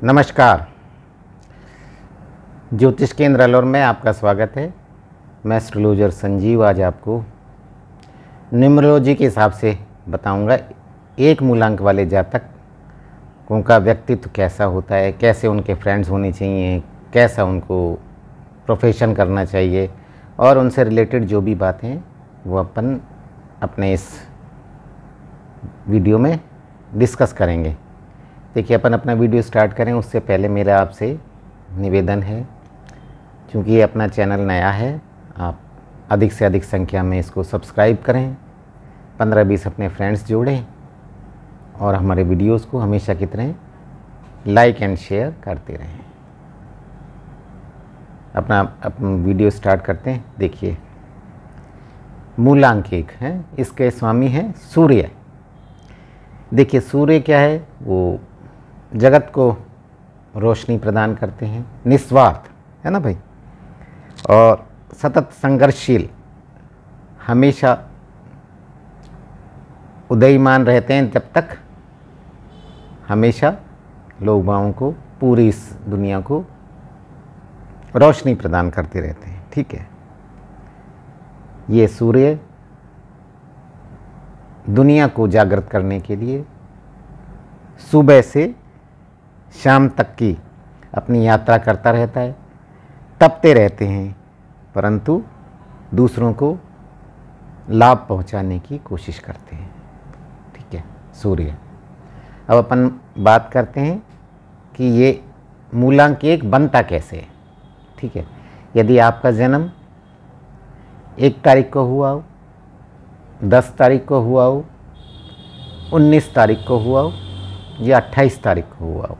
नमस्कार। ज्योतिष केंद्र अलवर में आपका स्वागत है। मैं एस्ट्रोलॉजर संजीव आज आपको न्यूमरोलॉजी के हिसाब से बताऊंगा एक मूलांक वाले जातकों का व्यक्तित्व कैसा होता है, कैसे उनके फ्रेंड्स होने चाहिए, कैसा उनको प्रोफेशन करना चाहिए और उनसे रिलेटेड जो भी बातें हैं वो अपन अपने इस वीडियो में डिस्कस करेंगे। देखिए, अपन अपना वीडियो स्टार्ट करें उससे पहले मेरा आपसे निवेदन है, क्योंकि ये अपना चैनल नया है, आप अधिक से अधिक संख्या में इसको सब्सक्राइब करें, 15-20 अपने फ्रेंड्स जोड़ें और हमारे वीडियोस को हमेशा की तरह लाइक एंड शेयर करते रहें। अपना वीडियो स्टार्ट करते हैं। देखिए, मूलांक 1 है, इसके स्वामी हैं सूर्य। देखिए, सूर्य क्या है, वो जगत को रोशनी प्रदान करते हैं, निस्वार्थ है ना भाई, और सतत संघर्षशील, हमेशा उदयमान रहते हैं जब तक हमेशा लोगों को, पूरी इस दुनिया को रोशनी प्रदान करते रहते हैं। ठीक है, ये सूर्य दुनिया को जागृत करने के लिए सुबह से शाम तक की अपनी यात्रा करता रहता है, तपते रहते हैं, परंतु दूसरों को लाभ पहुंचाने की कोशिश करते हैं। ठीक है, सूर्य। अब अपन बात करते हैं कि ये मूलांक 1 बनता कैसे है। ठीक है, यदि आपका जन्म 1 तारीख को हुआ हो, 10 तारीख को हुआ हो, 19 तारीख को हुआ हो या 28 तारीख को हुआ हो,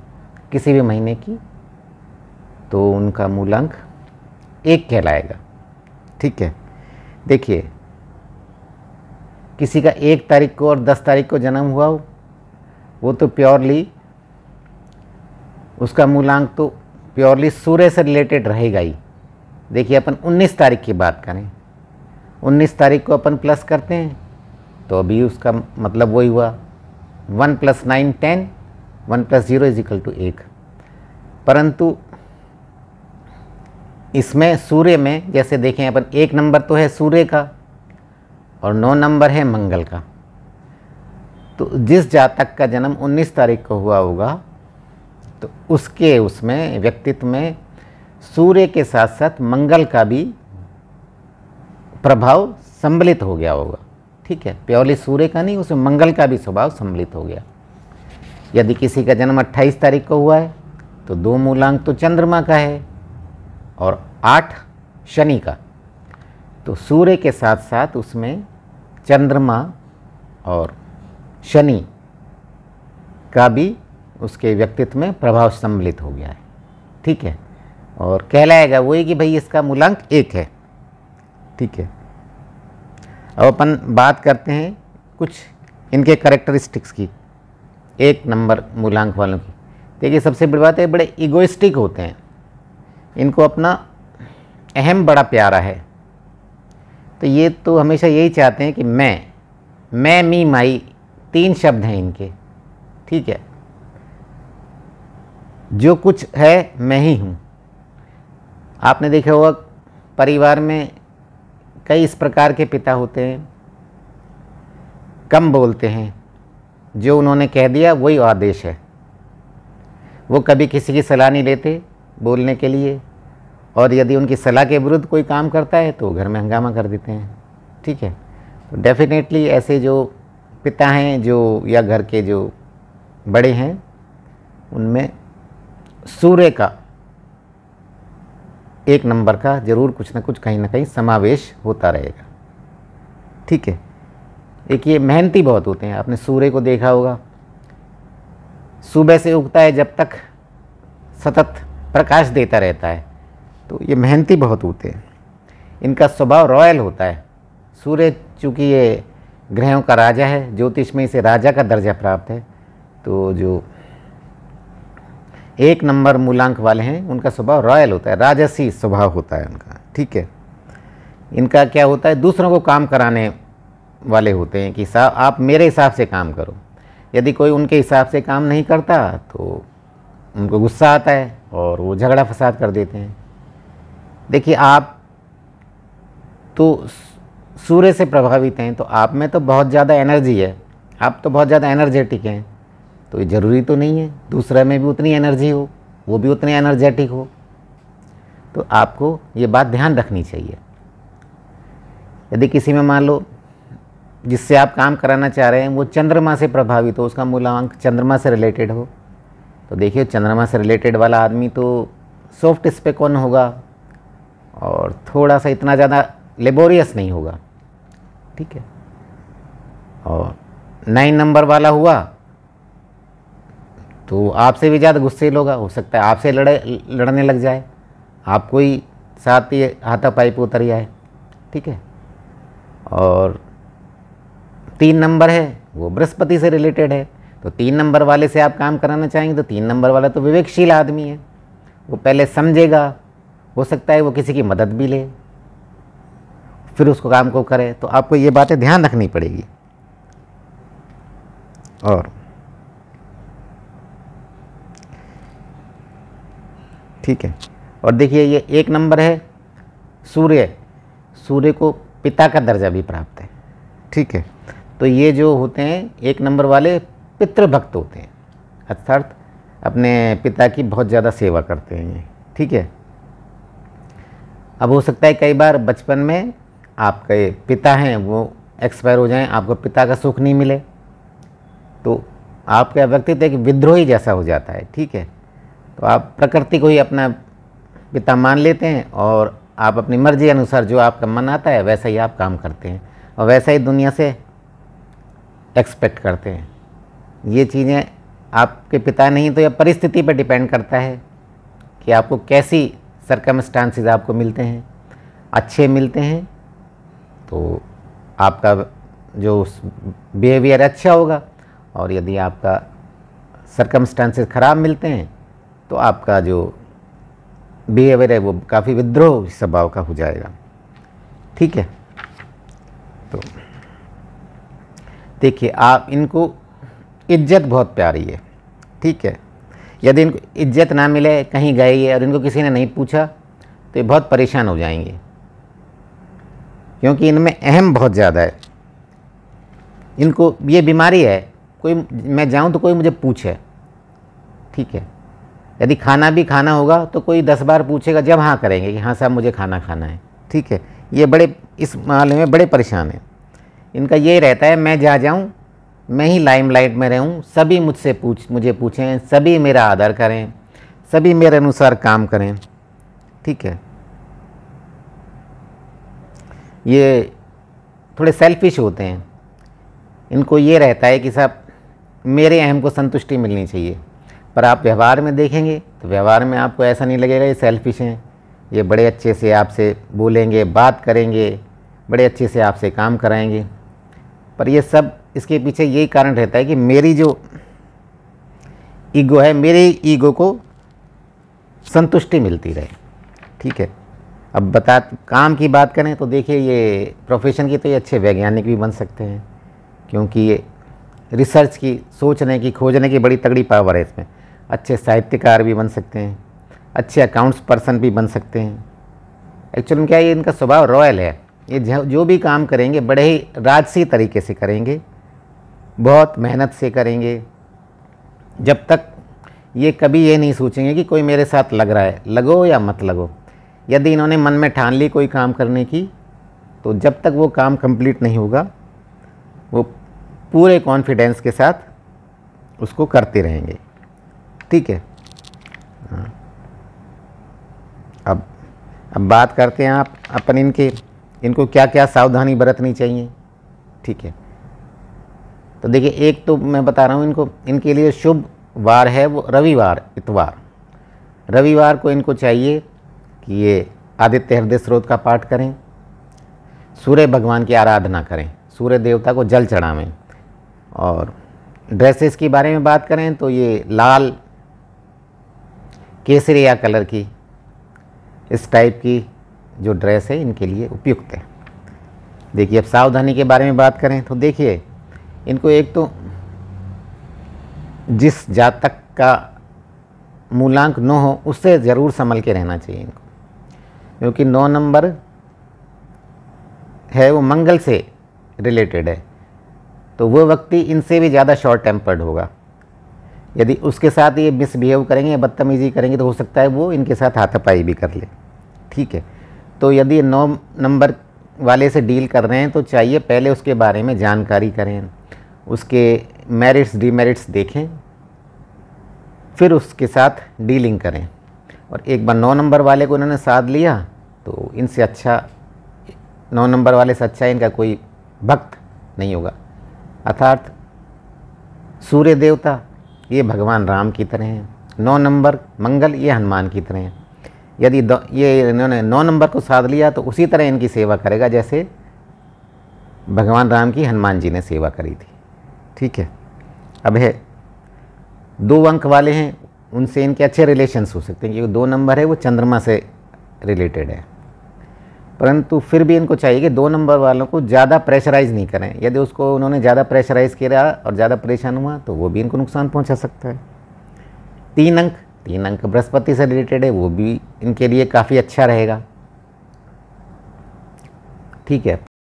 किसी भी महीने की, तो उनका मूलांक 1 कहलाएगा। ठीक है, देखिए, किसी का 1 तारीख को और 10 तारीख को जन्म हुआ हो, वो तो प्योरली उसका मूलांक तो प्योरली सूर्य से रिलेटेड रहेगा ही। देखिए, अपन 19 तारीख की बात करें, 19 तारीख को अपन प्लस करते हैं तो अभी उसका मतलब वही हुआ 1 + 9 10, 1 + 0 = 1। परंतु इसमें सूर्य में जैसे देखें अपन, 1 नंबर तो है सूर्य का और 9 नंबर है मंगल का। तो जिस जातक का जन्म 19 तारीख को हुआ होगा तो उसमें व्यक्तित्व में सूर्य के साथ साथ मंगल का भी प्रभाव सम्मिलित हो गया होगा। ठीक है, प्योरली सूर्य का नहीं, उसमें मंगल का भी स्वभाव सम्मिलित हो गया। यदि किसी का जन्म 28 तारीख को हुआ है तो 2 मूलांक तो चंद्रमा का है और 8 शनि का। तो सूर्य के साथ साथ उसमें चंद्रमा और शनि का भी उसके व्यक्तित्व में प्रभाव सम्मिलित हो गया है। ठीक है, और कहलाएगा वही कि भाई इसका मूलांक 1 है। ठीक है, अब अपन बात करते हैं कुछ इनके कैरेक्टरिस्टिक्स की, 1 नंबर मूलांक वालों की। देखिए, सबसे बड़ी बात है, बड़े इगोइस्टिक होते हैं, इनको अपना अहम बड़ा प्यारा है। तो ये तो हमेशा यही चाहते हैं कि मैं मी माई 3 शब्द हैं इनके। ठीक है, जो कुछ है मैं ही हूँ। आपने देखा होगा परिवार में कई इस प्रकार के पिता होते हैं, कम बोलते हैं, जो उन्होंने कह दिया वही आदेश है। वो कभी किसी की सलाह नहीं लेते बोलने के लिए, और यदि उनकी सलाह के विरुद्ध कोई काम करता है तो घर में हंगामा कर देते हैं। ठीक है, तो डेफिनेटली ऐसे जो पिता हैं, जो या घर के जो बड़े हैं, उनमें सूर्य का 1 नंबर का जरूर कुछ ना कुछ कहीं ना कहीं समावेश होता रहेगा। ठीक है, एक ये मेहनती बहुत होते हैं। आपने सूर्य को देखा होगा, सुबह से उगता है जब तक सतत प्रकाश देता रहता है, तो ये मेहनती बहुत होते हैं। इनका स्वभाव रॉयल होता है। सूर्य चूँकि ये ग्रहों का राजा है, ज्योतिष में इसे राजा का दर्जा प्राप्त है, तो जो 1 नंबर मूलांक वाले हैं उनका स्वभाव रॉयल होता है, राजसी स्वभाव होता है उनका। ठीक है, इनका क्या होता है, दूसरों को काम कराने वाले होते हैं कि साहब आप मेरे हिसाब से काम करो। यदि कोई उनके हिसाब से काम नहीं करता तो उनको गुस्सा आता है और वो झगड़ा फसाद कर देते हैं। देखिए, आप तो सूर्य से प्रभावित हैं, तो आप में तो बहुत ज़्यादा एनर्जी है, आप तो बहुत ज़्यादा एनर्जेटिक हैं, तो ये ज़रूरी तो नहीं है दूसरे में भी उतनी एनर्जी हो, वो भी उतने एनर्जेटिक हो। तो आपको ये बात ध्यान रखनी चाहिए। यदि किसी में मान लो जिससे आप काम कराना चाह रहे हैं वो चंद्रमा से प्रभावित हो, उसका मूलांक चंद्रमा से रिलेटेड हो, तो देखिए चंद्रमा से रिलेटेड वाला आदमी तो सॉफ्ट स्पोकन होगा और थोड़ा सा इतना ज़्यादा लेबोरियस नहीं होगा, ठीक है। और 9 नंबर वाला हुआ तो आपसे भी ज़्यादा गुस्सेल होगा, हो सकता है आपसे लड़ने लग जाए, आपको ही साथ ही हाथापाई पे उतर जाए, ठीक है। और 3 नंबर है वो बृहस्पति से रिलेटेड है, तो 3 नंबर वाले से आप काम कराना चाहेंगे तो 3 नंबर वाला तो विवेकशील आदमी है, वो पहले समझेगा, हो सकता है वो किसी की मदद भी ले फिर उसको काम को करे। तो आपको ये बातें ध्यान रखनी पड़ेगी। और ठीक है, और देखिए ये 1 नंबर है सूर्य, सूर्य को पिता का दर्जा भी प्राप्त है, ठीक है। तो ये जो होते हैं 1 नंबर वाले पितृभक्त होते हैं, अर्थात अपने पिता की बहुत ज़्यादा सेवा करते हैं ये, ठीक है। अब हो सकता है कई बार बचपन में आपके पिता हैं वो एक्सपायर हो जाएं, आपको पिता का सुख नहीं मिले, तो आपका व्यक्तित्व एक विद्रोही जैसा हो जाता है, ठीक है। तो आप प्रकृति को ही अपना पिता मान लेते हैं और आप अपनी मर्जी अनुसार जो आपका मन आता है वैसा ही आप काम करते हैं और वैसा ही दुनिया से एक्सपेक्ट करते हैं। ये चीज़ें आपके पिता नहीं तो या परिस्थिति पर डिपेंड करता है कि आपको कैसी सर्कमस्टांसेस आपको मिलते हैं। अच्छे मिलते हैं तो आपका जो बिहेवियर अच्छा होगा, और यदि आपका सर्कमस्टांसेस ख़राब मिलते हैं तो आपका जो बिहेवियर है वो काफ़ी विद्रोह स्वभाव का हो जाएगा, ठीक है। तो देखिए, आप इनको इज्जत बहुत प्यारी है, ठीक है। यदि इनको इज्जत ना मिले, कहीं गए ये और इनको किसी ने नहीं पूछा तो ये बहुत परेशान हो जाएंगे, क्योंकि इनमें अहम बहुत ज़्यादा है। इनको ये बीमारी है, कोई मैं जाऊं तो कोई मुझे पूछे, ठीक है। यदि खाना भी खाना होगा तो कोई 10 बार पूछेगा, जब हाँ करेंगे कि हाँ साहब मुझे खाना खाना है, ठीक है। ये बड़े इस मामले में बड़े परेशान हैं। इनका ये रहता है मैं जहाँ जाऊँ मैं ही लाइमलाइट में रहूँ, सभी मुझे पूछें, सभी मेरा आदर करें, सभी मेरे अनुसार काम करें, ठीक है। ये थोड़े सेल्फिश होते हैं, इनको ये रहता है कि साहब मेरे अहम को संतुष्टि मिलनी चाहिए, पर आप व्यवहार में देखेंगे तो व्यवहार में आपको ऐसा नहीं लगेगा ये सेल्फिश हैं। ये बड़े अच्छे से आपसे बोलेंगे, बात करेंगे, बड़े अच्छे से आपसे काम कराएंगे, पर ये सब इसके पीछे यही कारण रहता है कि मेरी जो ईगो है, मेरे ईगो को संतुष्टि मिलती रहे, ठीक है। अब काम की बात करें तो देखिए ये प्रोफेशन की तो ये अच्छे वैज्ञानिक भी बन सकते हैं, क्योंकि ये रिसर्च की, सोचने की, खोजने की बड़ी तगड़ी पावर है इसमें। अच्छे साहित्यकार भी बन सकते हैं, अच्छे अकाउंट्स पर्सन भी बन सकते हैं। एक्चुअली में क्या है, ये इनका स्वभाव रॉयल है, ये जो भी काम करेंगे बड़े ही राजसी तरीके से करेंगे, बहुत मेहनत से करेंगे, जब तक ये कभी ये नहीं सोचेंगे कि कोई मेरे साथ लग रहा है, लगो या मत लगो। यदि इन्होंने मन में ठान ली कोई काम करने की, तो जब तक वो काम कंप्लीट नहीं होगा वो पूरे कॉन्फिडेंस के साथ उसको करते रहेंगे, ठीक है। हाँ। अब बात करते हैं आप अपन इनको क्या क्या सावधानी बरतनी चाहिए, ठीक है। तो देखिए, एक तो मैं बता रहा हूँ इनके लिए शुभ वार है वो रविवार, इतवार। रविवार को इनको चाहिए कि ये आदित्य हृदय स्रोत का पाठ करें, सूर्य भगवान की आराधना करें, सूर्य देवता को जल चढ़ावें। और ड्रेसेस के बारे में बात करें तो ये लाल, केसरिया कलर की, इस टाइप की जो ड्रेस है इनके लिए उपयुक्त है। देखिए, अब सावधानी के बारे में बात करें तो देखिए, इनको एक तो जिस जातक का मूलांक 9 हो उससे ज़रूर संभल के रहना चाहिए इनको, क्योंकि 9 नंबर है वो मंगल से रिलेटेड है, तो वो व्यक्ति इनसे भी ज़्यादा शॉर्ट टेम्पर्ड होगा। यदि उसके साथ ये मिसबिहेव करेंगे, बदतमीज़ी करेंगे, तो हो सकता है वो इनके साथ हाथापाई भी कर ले। ठीक है, तो यदि 9 नंबर वाले से डील कर रहे हैं तो चाहिए पहले उसके बारे में जानकारी करें, उसके मेरिट्स डिमेरिट्स देखें, फिर उसके साथ डीलिंग करें। और एक बार 9 नंबर वाले को इन्होंने साथ लिया तो इनसे अच्छा, 9 नंबर वाले से अच्छा इनका कोई भक्त नहीं होगा। अर्थात सूर्य देवता ये भगवान राम की तरह हैं, 9 नंबर मंगल ये हनुमान की तरह हैं। यदि ये इन्होंने 9 नंबर को साध लिया तो उसी तरह इनकी सेवा करेगा जैसे भगवान राम की हनुमान जी ने सेवा करी थी। ठीक है, अब है 2 अंक वाले हैं, उनसे इनके अच्छे रिलेशंस हो सकते हैं, क्योंकि 2 नंबर है वो चंद्रमा से रिलेटेड है। परंतु फिर भी इनको चाहिए कि 2 नंबर वालों को ज़्यादा प्रेशराइज़ नहीं करें। यदि उसको उन्होंने ज़्यादा प्रेशराइज़ किया और ज़्यादा परेशान हुआ तो वो भी इनको नुकसान पहुंचा सकता है। 3 अंक बृहस्पति से रिलेटेड है, वो भी इनके लिए काफ़ी अच्छा रहेगा। ठीक है,